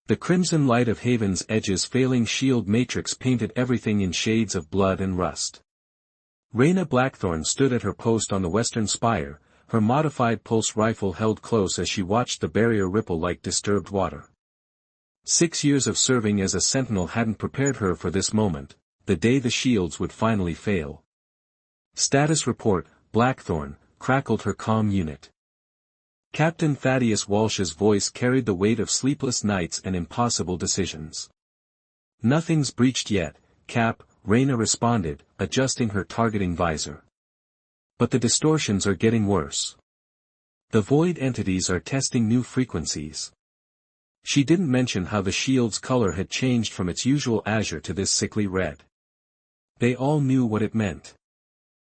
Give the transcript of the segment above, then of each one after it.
The crimson light of Haven's Edge's failing shield matrix painted everything in shades of blood and rust. Reyna Blackthorn stood at her post on the western spire, her modified pulse rifle held close as she watched the barrier ripple like disturbed water. 6 years of serving as a sentinel hadn't prepared her for this moment, the day the shields would finally fail. "Status report, Blackthorn," crackled her comm unit. Captain Thaddeus Walsh's voice carried the weight of sleepless nights and impossible decisions. "Nothing's breached yet, Cap," Reyna responded, adjusting her targeting visor. "But the distortions are getting worse. The void entities are testing new frequencies." She didn't mention how the shield's color had changed from its usual azure to this sickly red. They all knew what it meant.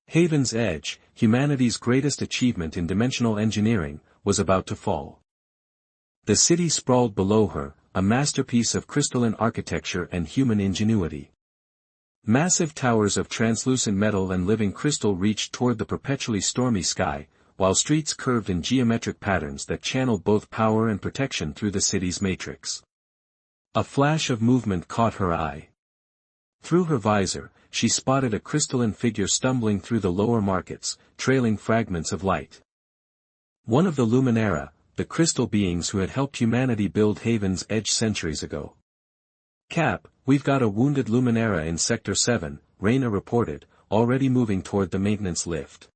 Haven's Edge, humanity's greatest achievement in dimensional engineering, was about to fall. The city sprawled below her, a masterpiece of crystalline architecture and human ingenuity. Massive towers of translucent metal and living crystal reached toward the perpetually stormy sky, while streets curved in geometric patterns that channeled both power and protection through the city's matrix. A flash of movement caught her eye. Through her visor, she spotted a crystalline figure stumbling through the lower markets, trailing fragments of light. One of the Luminara, the crystal beings who had helped humanity build Haven's Edge centuries ago. "Cap, we've got a wounded Luminara in Sector 7, Reyna reported, already moving toward the maintenance lift.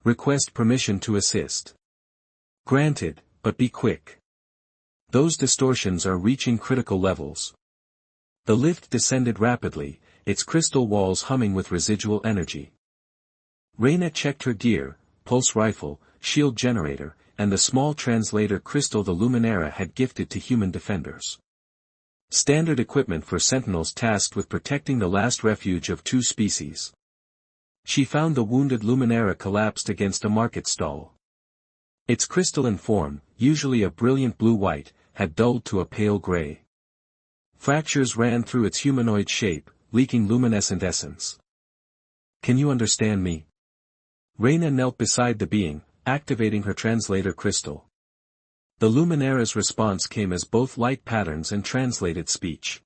Request permission to assist." "Granted, but be quick. Those distortions are reaching critical levels." The lift descended rapidly, its crystal walls humming with residual energy. Reyna checked her gear, pulse rifle, shield generator, and the small translator crystal the Luminara had gifted to human defenders. Standard equipment for sentinels tasked with protecting the last refuge of 2 species. She found the wounded Luminara collapsed against a market stall. Its crystalline form, usually a brilliant blue-white, had dulled to a pale gray. Fractures ran through its humanoid shape, leaking luminescent essence. "Can you understand me?" Reyna knelt beside the being, activating her translator crystal. The Luminara's response came as both light patterns and translated speech.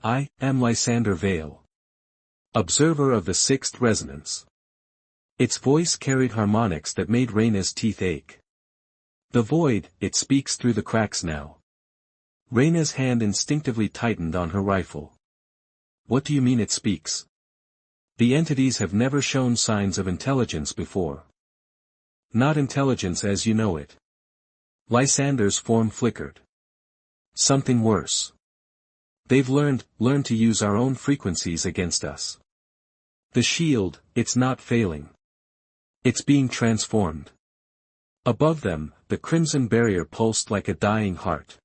"I am Lysander Vale, observer of the 6th resonance." Its voice carried harmonics that made Reyna's teeth ache. "The void, it speaks through the cracks now." Reyna's hand instinctively tightened on her rifle. "What do you mean it speaks?" "The entities have never shown signs of intelligence before." "Not intelligence as you know it." Lysander's form flickered. "Something worse. They've learned to use our own frequencies against us. The shield, it's not failing. It's being transformed." Above them, the crimson barrier pulsed like a dying heart.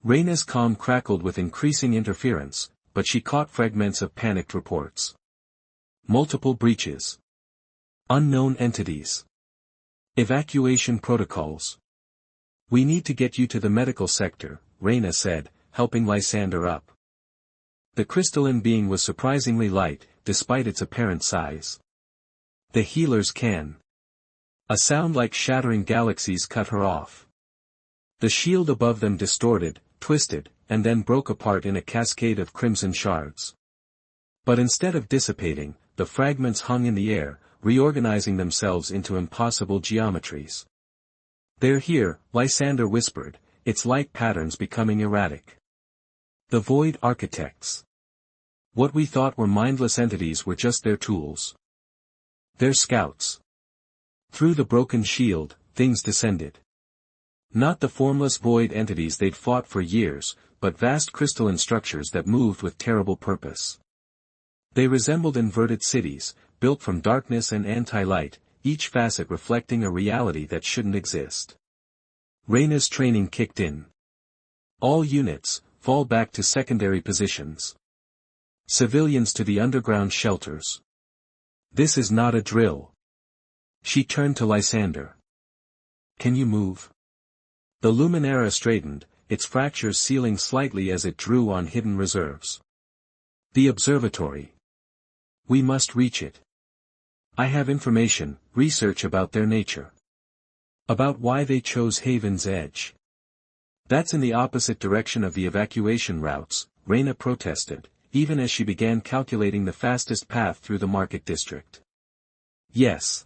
Reyna's comm crackled with increasing interference, but she caught fragments of panicked reports. "Multiple breaches. Unknown entities. Evacuation protocols." "We need to get you to the medical sector," Reyna said, helping Lysander up. The crystalline being was surprisingly light, despite its apparent size. "The healers can." A sound like shattering galaxies cut her off. The shield above them distorted, twisted, and then broke apart in a cascade of crimson shards. But instead of dissipating, the fragments hung in the air, reorganizing themselves into impossible geometries. "They're here," Lysander whispered, its light patterns becoming erratic. "The Void Architects. What we thought were mindless entities were just their tools. They're scouts." Through the broken shield, things descended. Not the formless void entities they'd fought for years, but vast crystalline structures that moved with terrible purpose. They resembled inverted cities, built from darkness and anti-light, each facet reflecting a reality that shouldn't exist. Reyna's training kicked in. "All units, fall back to secondary positions. Civilians to the underground shelters. This is not a drill." She turned to Lysander. "Can you move?" The Luminara straightened, its fractures sealing slightly as it drew on hidden reserves. "The observatory. We must reach it. I have information, research about their nature. About why they chose Haven's Edge. That's in the opposite direction of the evacuation routes, Reyna protested, even as she began calculating the fastest path through the market district. Yes.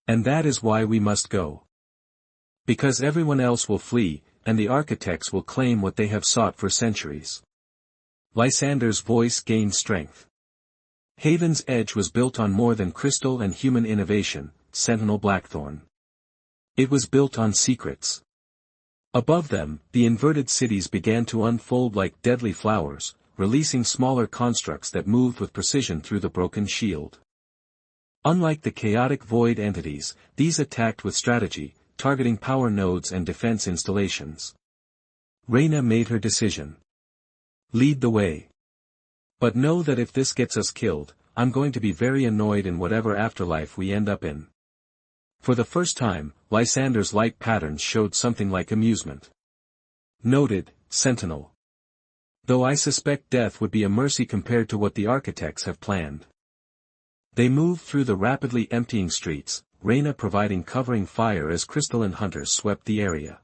And that is why we must go. Because everyone else will flee, and the architects will claim what they have sought for centuries. Lysander's voice gained strength. Haven's Edge was built on more than crystal and human innovation, Sentinel Blackthorn. It was built on secrets. Above them, the inverted cities began to unfold like deadly flowers, releasing smaller constructs that moved with precision through the broken shield. Unlike the chaotic void entities, these attacked with strategy, targeting power nodes and defense installations. Reyna made her decision. Lead the way. But know that if this gets us killed, I'm going to be very annoyed in whatever afterlife we end up in. For the first time, Lysander's light patterns showed something like amusement. Noted, Sentinel. Though I suspect death would be a mercy compared to what the architects have planned. They moved through the rapidly emptying streets, Reyna providing covering fire as crystalline hunters swept the area.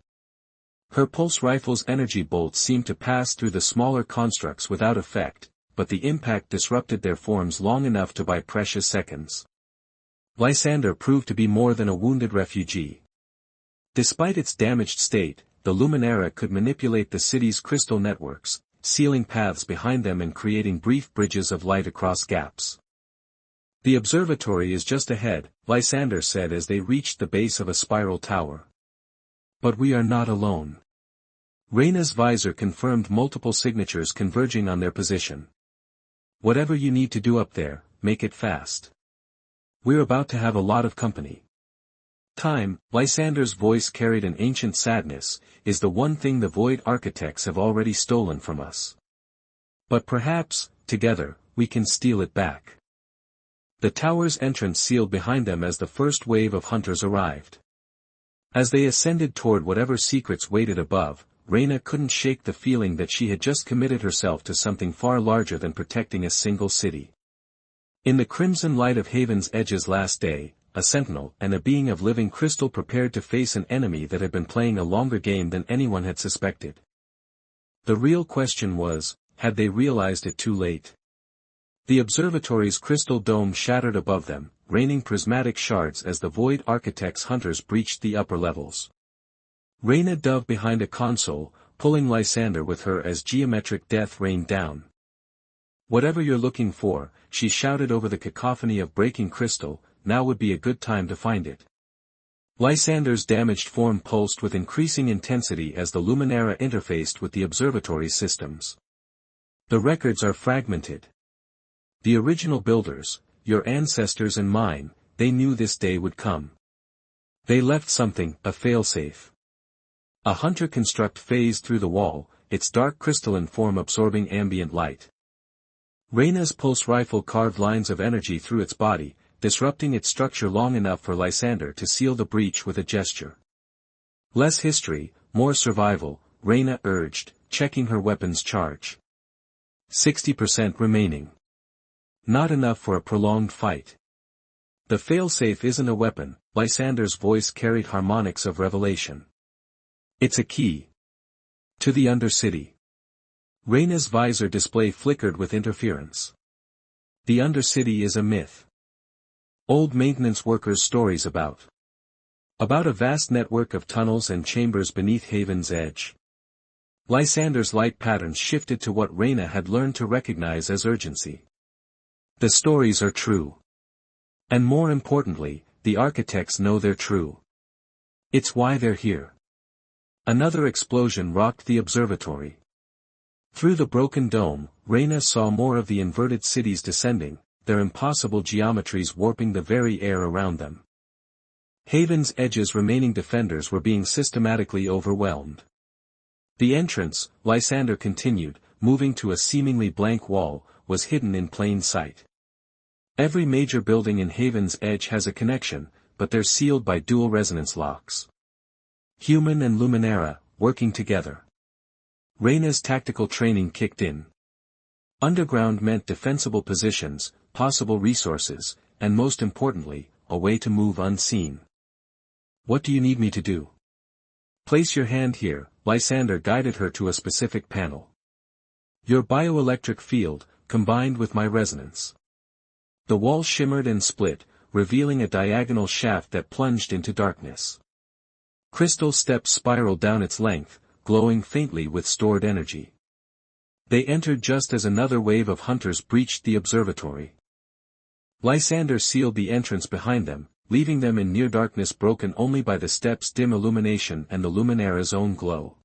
Her pulse rifle's energy bolts seemed to pass through the smaller constructs without effect, but the impact disrupted their forms long enough to buy precious seconds. Lysander proved to be more than a wounded refugee. Despite its damaged state, the Luminera could manipulate the city's crystal networks, sealing paths behind them and creating brief bridges of light across gaps. The observatory is just ahead, Lysander said as they reached the base of a spiral tower. But we are not alone. Reyna's visor confirmed multiple signatures converging on their position. Whatever you need to do up there, make it fast. We're about to have a lot of company. Time, Lysander's voice carried an ancient sadness, is the one thing the Void Architects have already stolen from us. But perhaps, together, we can steal it back. The tower's entrance sealed behind them as the first wave of hunters arrived. As they ascended toward whatever secrets waited above, Reyna couldn't shake the feeling that she had just committed herself to something far larger than protecting a single city. In the crimson light of Haven's Edge's last day, a sentinel and a being of living crystal prepared to face an enemy that had been playing a longer game than anyone had suspected. The real question was, had they realized it too late? The observatory's crystal dome shattered above them, raining prismatic shards as the Void Architect's hunters breached the upper levels. Reyna dove behind a console, pulling Lysander with her as geometric death rained down. Whatever you're looking for, she shouted over the cacophony of breaking crystal, now would be a good time to find it. Lysander's damaged form pulsed with increasing intensity as the Luminera interfaced with the observatory's systems. The records are fragmented. The original builders, your ancestors and mine, they knew this day would come. They left something, a failsafe. A hunter construct phased through the wall, its dark crystalline form absorbing ambient light. Reyna's pulse rifle carved lines of energy through its body, disrupting its structure long enough for Lysander to seal the breach with a gesture. Less history, more survival, Reyna urged, checking her weapon's charge. 60% remaining. Not enough for a prolonged fight. The failsafe isn't a weapon, Lysander's voice carried harmonics of revelation. It's a key. To the Undercity. Reyna's visor display flickered with interference. The Undercity is a myth. Old maintenance workers' stories about a vast network of tunnels and chambers beneath Haven's Edge. Lysander's light patterns shifted to what Reyna had learned to recognize as urgency. The stories are true. And more importantly, the architects know they're true. It's why they're here. Another explosion rocked the observatory. Through the broken dome, Reyna saw more of the inverted cities descending, their impossible geometries warping the very air around them. Haven's Edge's remaining defenders were being systematically overwhelmed. The entrance, Lysander continued, moving to a seemingly blank wall, was hidden in plain sight. Every major building in Haven's Edge has a connection, but they're sealed by dual resonance locks. Human and Luminera, working together. Reyna's tactical training kicked in. Underground meant defensible positions, possible resources, and most importantly, a way to move unseen. What do you need me to do? Place your hand here, Lysander guided her to a specific panel. Your bioelectric field, combined with my resonance. The wall shimmered and split, revealing a diagonal shaft that plunged into darkness. Crystal steps spiraled down its length, glowing faintly with stored energy. They entered just as another wave of hunters breached the observatory. Lysander sealed the entrance behind them, leaving them in near darkness broken only by the steps' dim illumination and the Luminara's own glow.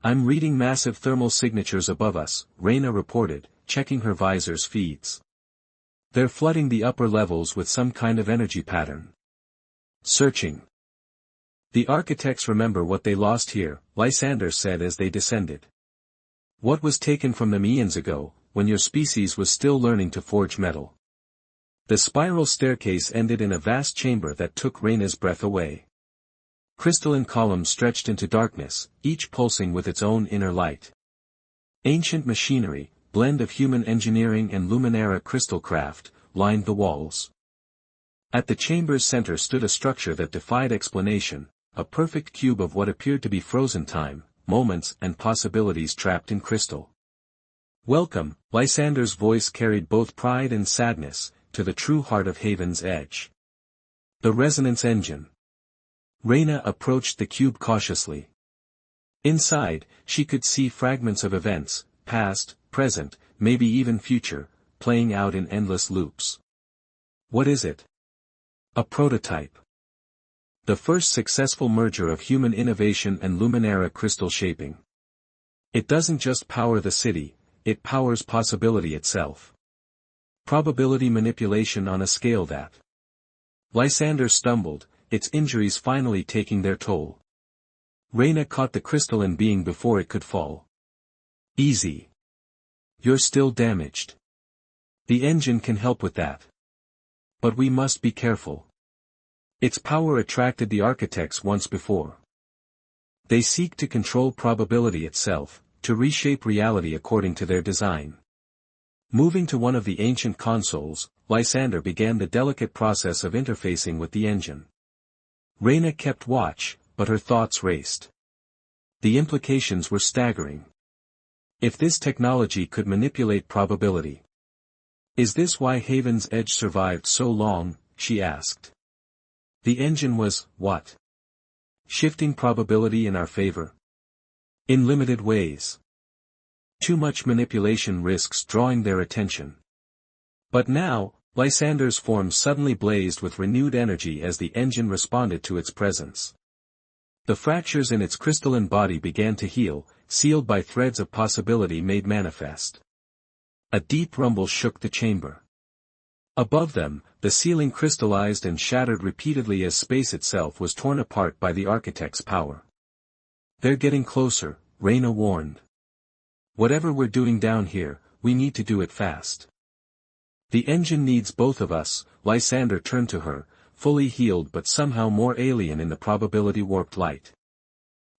I'm reading massive thermal signatures above us, Reyna reported, checking her visor's feeds. They're flooding the upper levels with some kind of energy pattern. Searching. The architects remember what they lost here, Lysander said as they descended. What was taken from them eons ago, when your species was still learning to forge metal? The spiral staircase ended in a vast chamber that took Reyna's breath away. Crystalline columns stretched into darkness, each pulsing with its own inner light. Ancient machinery, blend of human engineering and Luminara crystal craft, lined the walls. At the chamber's center stood a structure that defied explanation, a perfect cube of what appeared to be frozen time, moments and possibilities trapped in crystal. Welcome, Lysander's voice carried both pride and sadness, to the true heart of Haven's Edge. The resonance engine. Reyna approached the cube cautiously. Inside, she could see fragments of events, past, present, maybe even future, playing out in endless loops. What is it? A prototype. The first successful merger of human innovation and Luminara crystal shaping. It doesn't just power the city, it powers possibility itself. Probability manipulation on a scale that. Lysander stumbled, its injuries finally taking their toll. Reyna caught the crystalline being before it could fall. Easy. You're still damaged. The engine can help with that. But we must be careful. Its power attracted the architects once before. They seek to control probability itself, to reshape reality according to their design. Moving to one of the ancient consoles, Lysander began the delicate process of interfacing with the engine. Reyna kept watch, but her thoughts raced. The implications were staggering. If this technology could manipulate probability. Is this why Haven's Edge survived so long, she asked. The engine was, what? Shifting probability in our favor? In limited ways. Too much manipulation risks drawing their attention. But now, Lysander's form suddenly blazed with renewed energy as the engine responded to its presence. The fractures in its crystalline body began to heal, sealed by threads of possibility made manifest. A deep rumble shook the chamber. Above them, the ceiling crystallized and shattered repeatedly as space itself was torn apart by the architect's power. They're getting closer, Reyna warned. Whatever we're doing down here, we need to do it fast. The engine needs both of us, Lysander turned to her, fully healed but somehow more alien in the probability-warped light.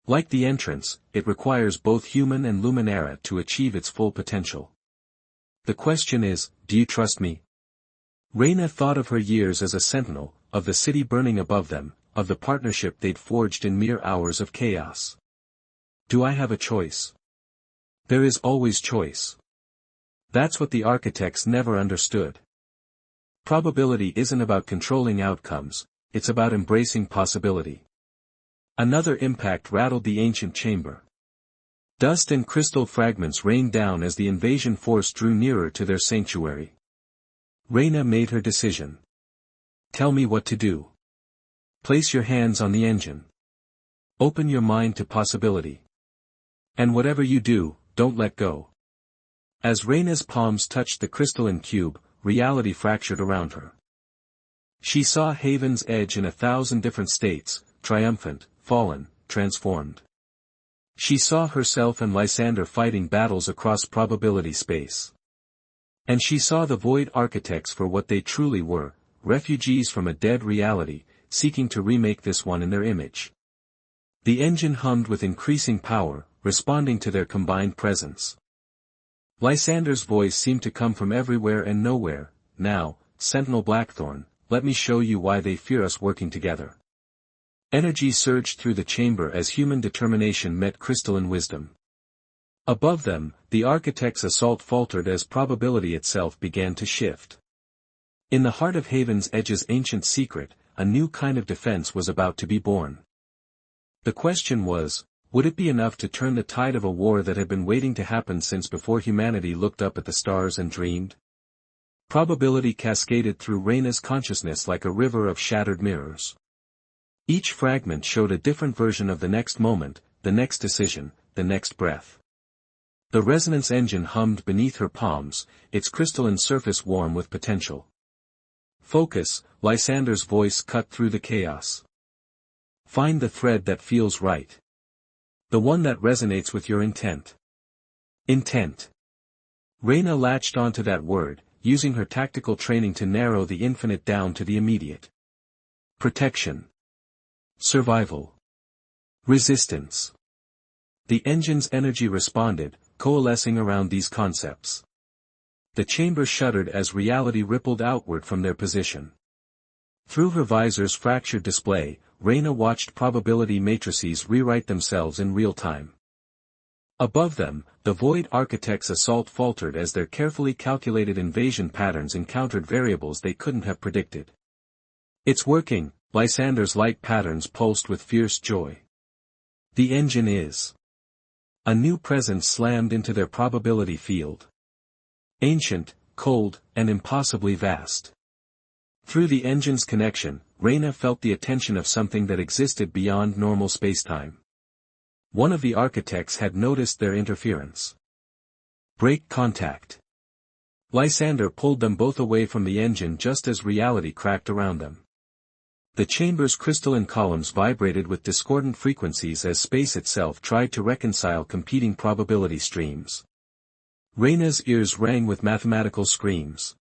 Like the entrance, it requires both human and Luminara to achieve its full potential. The question is, do you trust me? Reyna thought of her years as a sentinel, of the city burning above them, of the partnership they'd forged in mere hours of chaos. Do I have a choice? There is always choice. That's what the architects never understood. Probability isn't about controlling outcomes, it's about embracing possibility. Another impact rattled the ancient chamber. Dust and crystal fragments rained down as the invasion force drew nearer to their sanctuary. Reyna made her decision. Tell me what to do. Place your hands on the engine. Open your mind to possibility. And whatever you do, don't let go. As Reyna's palms touched the crystalline cube, reality fractured around her. She saw Haven's Edge in 1,000 different states, triumphant, fallen, transformed. She saw herself and Lysander fighting battles across probability space. And she saw the Void Architects for what they truly were, refugees from a dead reality, seeking to remake this one in their image. The engine hummed with increasing power, responding to their combined presence. Lysander's voice seemed to come from everywhere and nowhere. Now, Sentinel Blackthorn, let me show you why they fear us working together. Energy surged through the chamber as human determination met crystalline wisdom. Above them, the architect's assault faltered as probability itself began to shift. In the heart of Haven's Edge's ancient secret, a new kind of defense was about to be born. The question was, would it be enough to turn the tide of a war that had been waiting to happen since before humanity looked up at the stars and dreamed? Probability cascaded through Reyna's consciousness like a river of shattered mirrors. Each fragment showed a different version of the next moment, the next decision, the next breath. The resonance engine hummed beneath her palms, its crystalline surface warm with potential. Focus, Lysander's voice cut through the chaos. Find the thread that feels right. The one that resonates with your intent. Intent. Reyna latched onto that word, using her tactical training to narrow the infinite down to the immediate. Protection. Survival. Resistance. The engine's energy responded, coalescing around these concepts. The chamber shuddered as reality rippled outward from their position. Through her visor's fractured display, Reyna watched probability matrices rewrite themselves in real time. Above them, the Void Architect's assault faltered as their carefully calculated invasion patterns encountered variables they couldn't have predicted. It's working, Lysander's light patterns pulsed with fierce joy. The engine is. A new presence slammed into their probability field. Ancient, cold, and impossibly vast. Through the engine's connection, Reyna felt the attention of something that existed beyond normal spacetime. One of the architects had noticed their interference. Break contact. Lysander pulled them both away from the engine just as reality cracked around them. The chamber's crystalline columns vibrated with discordant frequencies as space itself tried to reconcile competing probability streams. Reyna's ears rang with mathematical screams.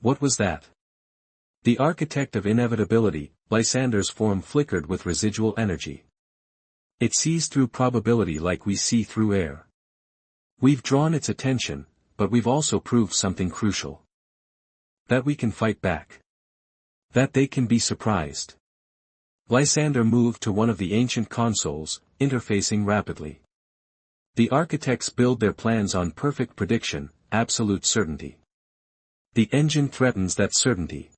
What was that? The architect of inevitability, Lysander's form flickered with residual energy. It sees through probability like we see through air. We've drawn its attention, but we've also proved something crucial. That we can fight back. That they can be surprised. Lysander moved to one of the ancient consoles, interfacing rapidly. The architects build their plans on perfect prediction, absolute certainty. The engine threatens that certainty.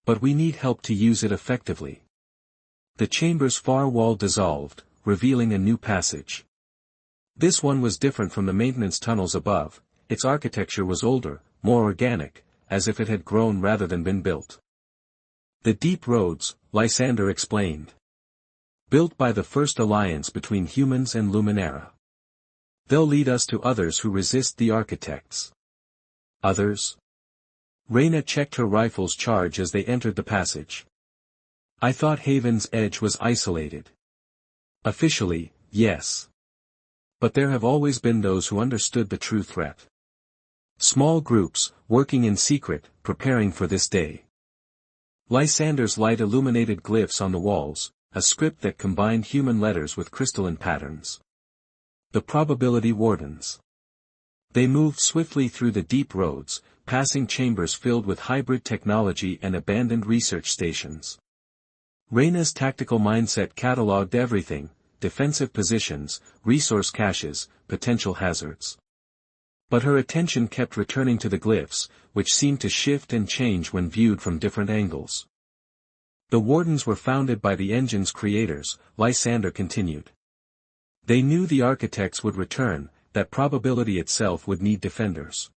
But we need help to use it effectively. The chamber's far wall dissolved, revealing a new passage. This one was different from the maintenance tunnels above, its architecture was older, more organic, as if it had grown rather than been built. The deep roads, Lysander explained. Built by the first alliance between humans and Luminara. They'll lead us to others who resist the architects. Others? Reyna checked her rifle's charge as they entered the passage. I thought Haven's Edge was isolated. Officially, yes. But there have always been those who understood the true threat. Small groups, working in secret, preparing for this day. Lysander's light illuminated glyphs on the walls, a script that combined human letters with crystalline patterns. The probability wardens. They moved swiftly through the deep roads, passing chambers filled with hybrid technology and abandoned research stations. Reyna's tactical mindset catalogued everything, defensive positions, resource caches, potential hazards. But her attention kept returning to the glyphs, which seemed to shift and change when viewed from different angles. The wardens were founded by the engine's creators, Lysander continued. They knew the architects would return, that probability itself would need defenders.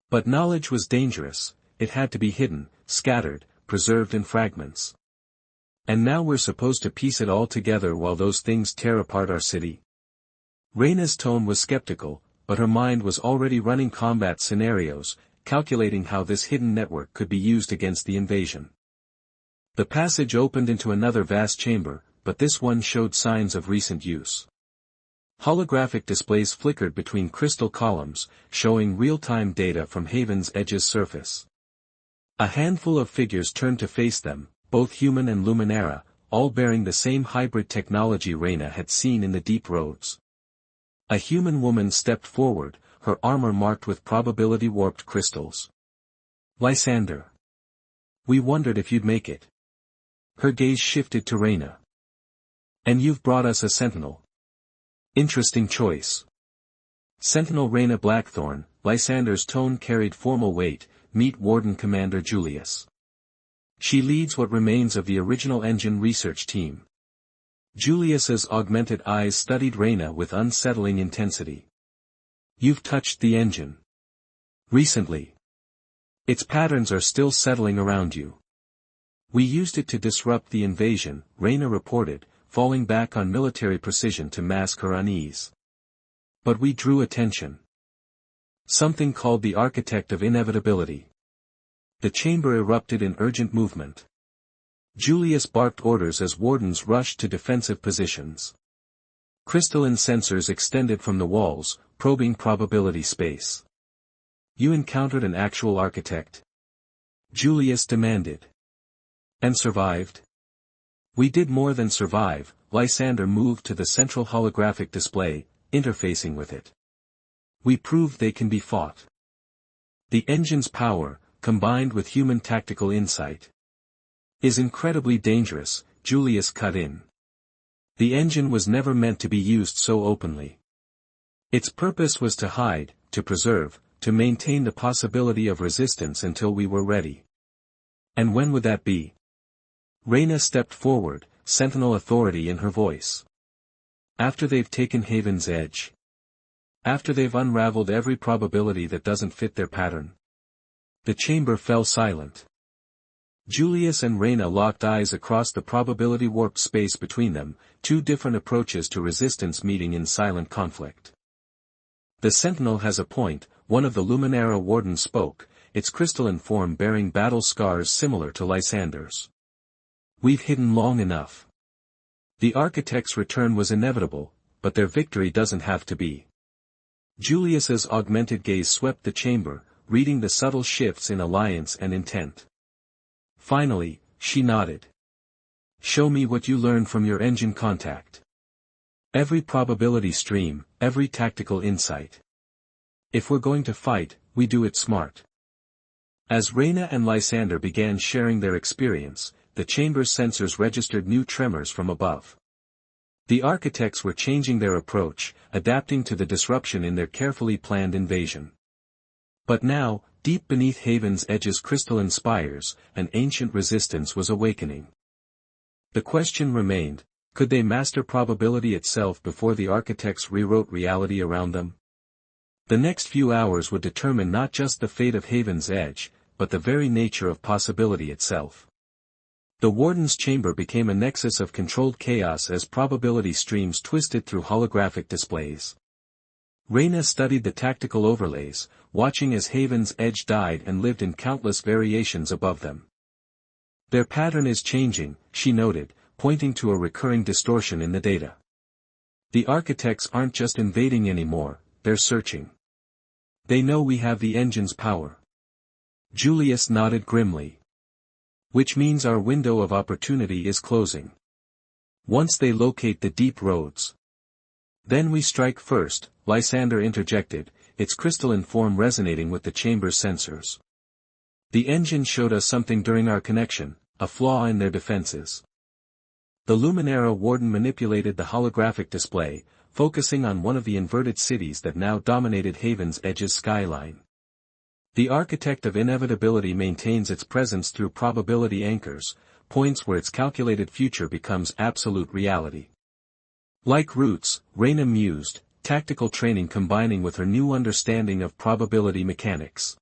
But knowledge was dangerous, it had to be hidden, scattered, preserved in fragments. And now we're supposed to piece it all together while those things tear apart our city? Reyna's tone was skeptical, but her mind was already running combat scenarios, calculating how this hidden network could be used against the invasion. The passage opened into another vast chamber, but this one showed signs of recent use. Holographic displays flickered between crystal columns, showing real-time data from Haven's Edge's surface. A handful of figures turned to face them, both human and Luminara, all bearing the same hybrid technology Reyna had seen in the deep roads. A human woman stepped forward, her armor marked with probability-warped crystals. Lysander. We wondered if you'd make it. Her gaze shifted to Reyna. And you've brought us a sentinel. Interesting choice. Sentinel Reyna Blackthorn, Lysander's tone carried formal weight, meet Warden Commander Julius. She leads what remains of the original engine research team. Julius's augmented eyes studied Reyna with unsettling intensity. You've touched the engine. Recently. Its patterns are still settling around you. We used it to disrupt the invasion, Reyna reported, falling back on military precision to mask her unease. But we drew attention. Something called the architect of inevitability. The chamber erupted in urgent movement. Julius barked orders as wardens rushed to defensive positions. Crystalline sensors extended from the walls, probing probability space. You encountered an actual architect? Julius demanded. And survived? We did more than survive. Lysander moved to the central holographic display, interfacing with it. We proved they can be fought. The engine's power, combined with human tactical insight, is incredibly dangerous, Julius cut in. The engine was never meant to be used so openly. Its purpose was to hide, to preserve, to maintain the possibility of resistance until we were ready. And when would that be? Reyna stepped forward, sentinel authority in her voice. After they've taken Haven's Edge. After they've unraveled every probability that doesn't fit their pattern. The chamber fell silent. Julius and Reyna locked eyes across the probability warped space between them, two different approaches to resistance meeting in silent conflict. The Sentinel has a point, one of the Luminara wardens spoke, its crystalline form bearing battle scars similar to Lysander's. We've hidden long enough. The Architect's return was inevitable, but their victory doesn't have to be. Julius's augmented gaze swept the chamber, reading the subtle shifts in alliance and intent. Finally, she nodded. Show me what you learned from your engine contact. Every probability stream, every tactical insight. If we're going to fight, we do it smart. As Reyna and Lysander began sharing their experience, the chamber's sensors registered new tremors from above. The architects were changing their approach, adapting to the disruption in their carefully planned invasion. But now, deep beneath Haven's Edge's crystalline spires, an ancient resistance was awakening. The question remained, could they master probability itself before the architects rewrote reality around them? The next few hours would determine not just the fate of Haven's Edge, but the very nature of possibility itself. The Warden's chamber became a nexus of controlled chaos as probability streams twisted through holographic displays. Reyna studied the tactical overlays, watching as Haven's Edge died and lived in countless variations above them. Their pattern is changing, she noted, pointing to a recurring distortion in the data. The architects aren't just invading anymore, they're searching. They know we have the engine's power. Julius nodded grimly. Which means our window of opportunity is closing. Once they locate the deep roads. Then we strike first, Lysander interjected, its crystalline form resonating with the chamber's sensors. The engine showed us something during our connection, a flaw in their defenses. The Luminara warden manipulated the holographic display, focusing on one of the inverted cities that now dominated Haven's Edge's skyline. The architect of inevitability maintains its presence through probability anchors, points where its calculated future becomes absolute reality. Like Roots, Reyna mused, tactical training combining with her new understanding of probability mechanics.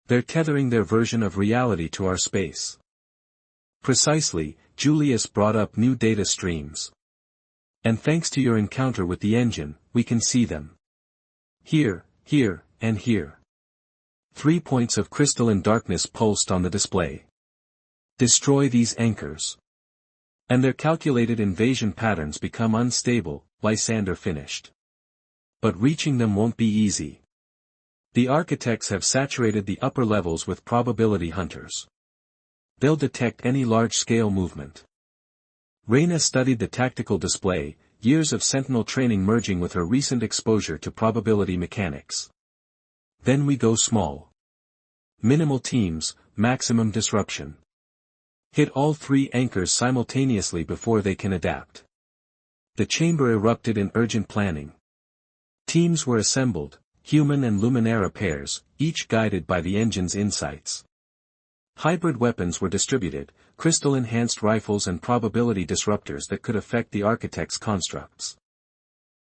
They're tethering their version of reality to our space. Precisely, Julius brought up new data streams. And thanks to your encounter with the engine, we can see them. Here, here, and here. 3 points of crystalline darkness pulsed on the display. Destroy these anchors. And their calculated invasion patterns become unstable, Lysander finished. But reaching them won't be easy. The architects have saturated the upper levels with probability hunters. They'll detect any large-scale movement. Reyna studied the tactical display, years of sentinel training merging with her recent exposure to probability mechanics. Then we go small. Minimal teams, maximum disruption. Hit all three anchors simultaneously before they can adapt. The chamber erupted in urgent planning. Teams were assembled, human and Luminara pairs, each guided by the engine's insights. Hybrid weapons were distributed, crystal-enhanced rifles and probability disruptors that could affect the architect's constructs.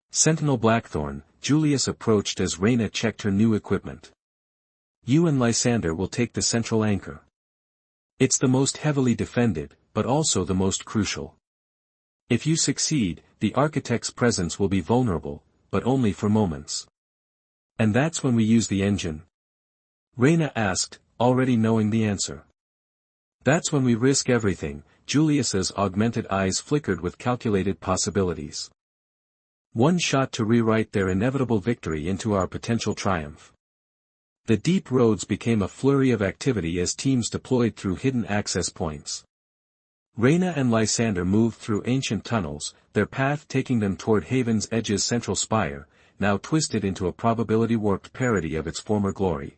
Sentinel Blackthorn, Julius approached as Reyna checked her new equipment. You and Lysander will take the central anchor. It's the most heavily defended, but also the most crucial. If you succeed, the architect's presence will be vulnerable, but only for moments. And that's when we use the engine? Reyna asked, already knowing the answer. That's when we risk everything. Julius's augmented eyes flickered with calculated possibilities. One shot to rewrite their inevitable victory into our potential triumph. The deep roads became a flurry of activity as teams deployed through hidden access points. Reyna and Lysander moved through ancient tunnels, their path taking them toward Haven's Edge's central spire, now twisted into a probability-warped parody of its former glory.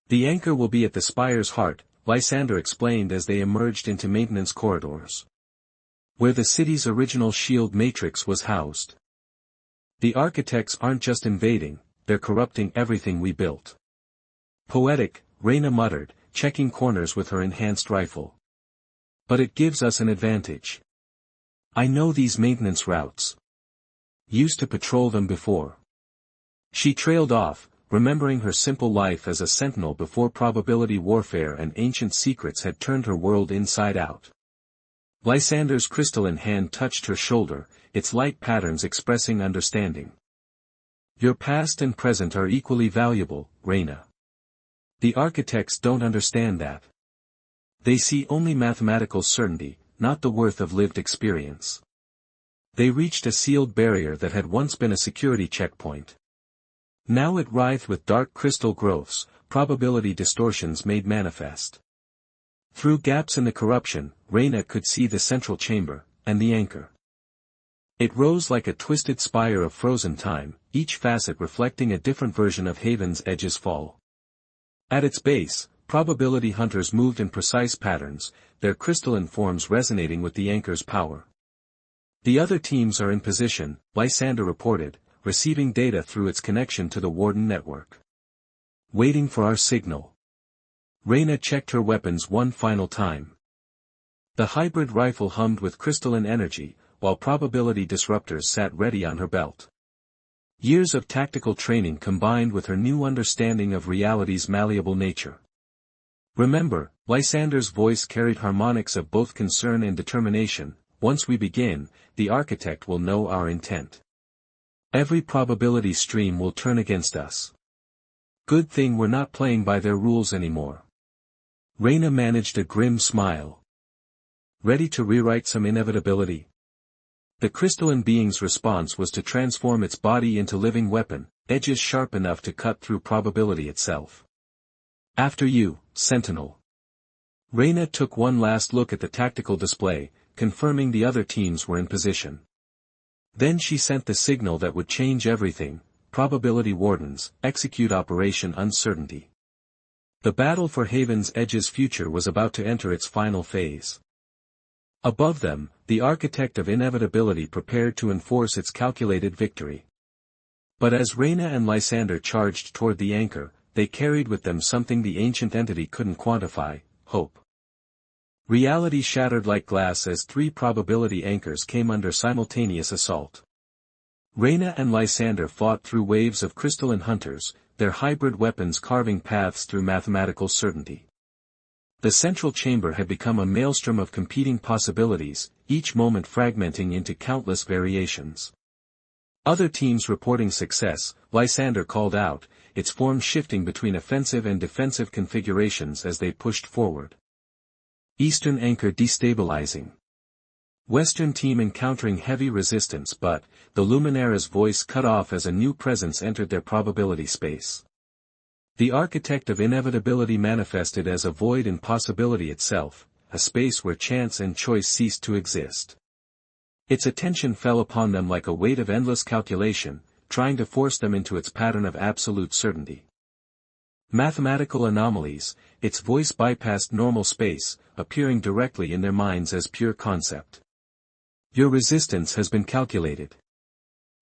The anchor will be at the spire's heart, Lysander explained as they emerged into maintenance corridors. Where the city's original shield matrix was housed. The architects aren't just invading, they're corrupting everything we built. Poetic, Reyna muttered, checking corners with her enhanced rifle. But it gives us an advantage. I know these maintenance routes. Used to patrol them before. She trailed off, remembering her simple life as a sentinel before probability warfare and ancient secrets had turned her world inside out. Lysander's crystalline hand touched her shoulder, its light patterns expressing understanding. Your past and present are equally valuable, Reyna. The architects don't understand that. They see only mathematical certainty, not the worth of lived experience. They reached a sealed barrier that had once been a security checkpoint. Now it writhed with dark crystal growths, probability distortions made manifest. Through gaps in the corruption, Reyna could see the central chamber, and the anchor. It rose like a twisted spire of frozen time, each facet reflecting a different version of Haven's Edge's fall. At its base, probability hunters moved in precise patterns, their crystalline forms resonating with the anchor's power. The other teams are in position, Lysander reported, receiving data through its connection to the Warden network. Waiting for our signal. Reyna checked her weapons one final time. The hybrid rifle hummed with crystalline energy, while probability disruptors sat ready on her belt. Years of tactical training combined with her new understanding of reality's malleable nature. Remember, Lysander's voice carried harmonics of both concern and determination. Once we begin, the architect will know our intent. Every probability stream will turn against us. Good thing we're not playing by their rules anymore. Reyna managed a grim smile. Ready to rewrite some inevitability? The crystalline being's response was to transform its body into living weapon, edges sharp enough to cut through probability itself. After you, Sentinel. Reyna took one last look at the tactical display, confirming the other teams were in position. Then she sent the signal that would change everything. Probability wardens, execute Operation Uncertainty. The battle for Haven's Edge's future was about to enter its final phase. Above them, the architect of inevitability prepared to enforce its calculated victory. But as Reyna and Lysander charged toward the anchor, they carried with them something the ancient entity couldn't quantify: hope. Reality shattered like glass as three probability anchors came under simultaneous assault. Reyna and Lysander fought through waves of crystalline hunters, their hybrid weapons carving paths through mathematical certainty. The central chamber had become a maelstrom of competing possibilities, each moment fragmenting into countless variations. Other teams reporting success, Lysander called out, its form shifting between offensive and defensive configurations as they pushed forward. Eastern anchor destabilizing. Western team encountering heavy resistance, but the Luminara's voice cut off as a new presence entered their probability space. The architect of inevitability manifested as a void in possibility itself, a space where chance and choice ceased to exist. Its attention fell upon them like a weight of endless calculation, trying to force them into its pattern of absolute certainty. Mathematical anomalies, its voice bypassed normal space, appearing directly in their minds as pure concept. Your resistance has been calculated.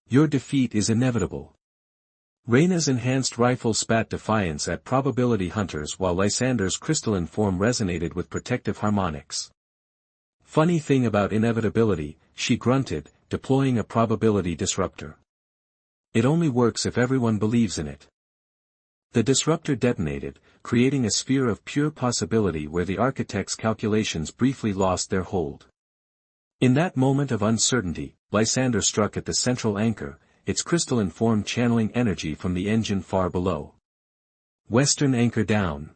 Your defeat is inevitable. Reyna's enhanced rifle spat defiance at probability hunters while Lysander's crystalline form resonated with protective harmonics. Funny thing about inevitability, she grunted, deploying a probability disruptor. It only works if everyone believes in it. The disruptor detonated, creating a sphere of pure possibility where the architect's calculations briefly lost their hold. In that moment of uncertainty, Lysander struck at the central anchor, its crystalline form channeling energy from the engine far below. Western anchor down.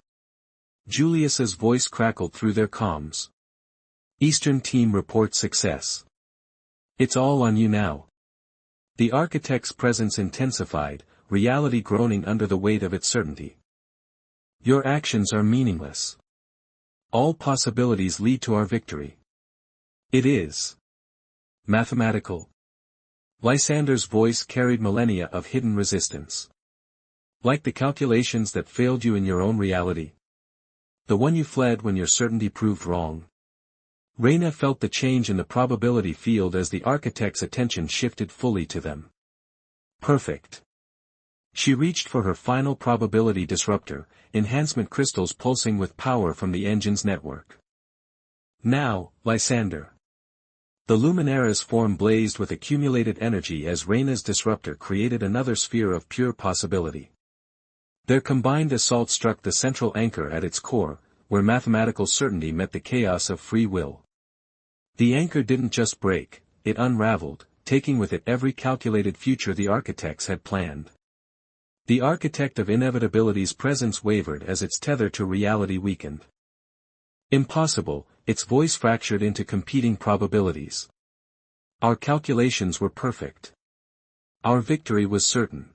Julius's voice crackled through their comms. Eastern team reports success. It's all on you now. The architect's presence intensified, reality groaning under the weight of its certainty. Your actions are meaningless. All possibilities lead to our victory. It is mathematical. Lysander's voice carried millennia of hidden resistance. Like the calculations that failed you in your own reality. The one you fled when your certainty proved wrong. Reyna felt the change in the probability field as the architect's attention shifted fully to them. Perfect. She reached for her final probability disruptor, enhancement crystals pulsing with power from the engine's network. Now, Lysander. The Luminara's form blazed with accumulated energy as Reyna's disruptor created another sphere of pure possibility. Their combined assault struck the central anchor at its core, where mathematical certainty met the chaos of free will. The anchor didn't just break, it unraveled, taking with it every calculated future the architects had planned. The architect of inevitability's presence wavered as its tether to reality weakened. Impossible, its voice fractured into competing probabilities. Our calculations were perfect. Our victory was certain.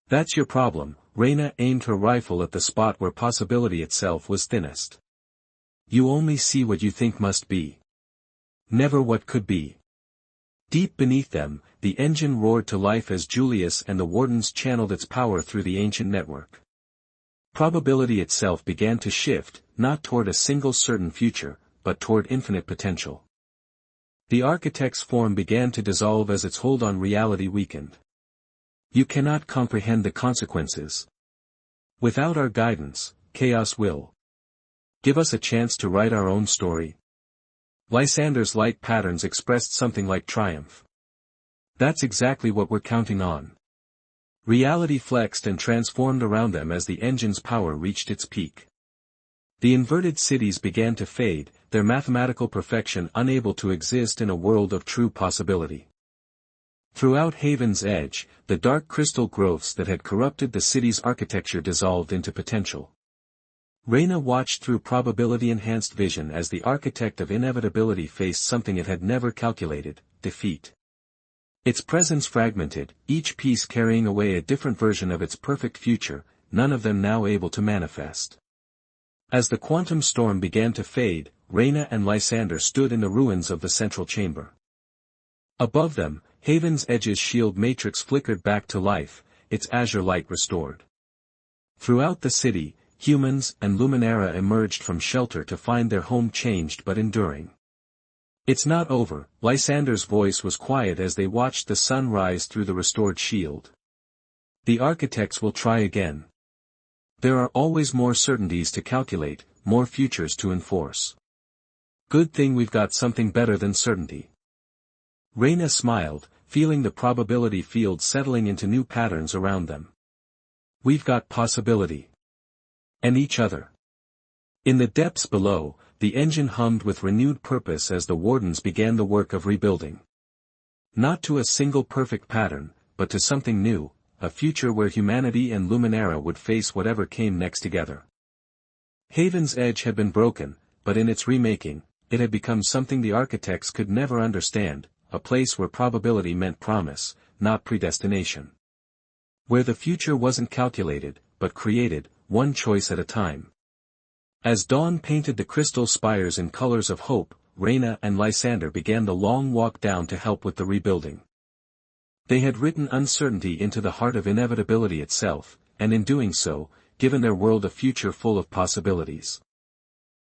That's your problem. Reyna aimed her rifle at the spot where possibility itself was thinnest. You only see what you think must be. Never what could be. Deep beneath them, the engine roared to life as Julius and the Wardens channeled its power through the ancient network. Probability itself began to shift, not toward a single certain future, but toward infinite potential. The architect's form began to dissolve as its hold on reality weakened. You cannot comprehend the consequences. Without our guidance, chaos will. Give us a chance to write our own story. Lysander's light patterns expressed something like triumph. That's exactly what we're counting on. Reality flexed and transformed around them as the engine's power reached its peak. The inverted cities began to fade, their mathematical perfection unable to exist in a world of true possibility. Throughout Haven's Edge, the dark crystal growths that had corrupted the city's architecture dissolved into potential. Reyna watched through probability-enhanced vision as the architect of inevitability faced something it had never calculated, defeat. Its presence fragmented, each piece carrying away a different version of its perfect future, none of them now able to manifest. As the quantum storm began to fade, Reyna and Lysander stood in the ruins of the central chamber. Above them, Haven's Edge's shield matrix flickered back to life, its azure light restored. Throughout the city, humans and Luminara emerged from shelter to find their home changed but enduring. It's not over, Lysander's voice was quiet as they watched the sun rise through the restored shield. The architects will try again. There are always more certainties to calculate, more futures to enforce. Good thing we've got something better than certainty. Reyna smiled, feeling the probability field settling into new patterns around them. We've got possibility. And each other. In the depths below, the engine hummed with renewed purpose as the Wardens began the work of rebuilding. Not to a single perfect pattern, but to something new, a future where humanity and Luminara would face whatever came next together. Haven's Edge had been broken, but in its remaking, it had become something the architects could never understand, a place where probability meant promise, not predestination. Where the future wasn't calculated, but created, one choice at a time. As dawn painted the crystal spires in colors of hope, Reyna and Lysander began the long walk down to help with the rebuilding. They had written uncertainty into the heart of inevitability itself, and in doing so, given their world a future full of possibilities.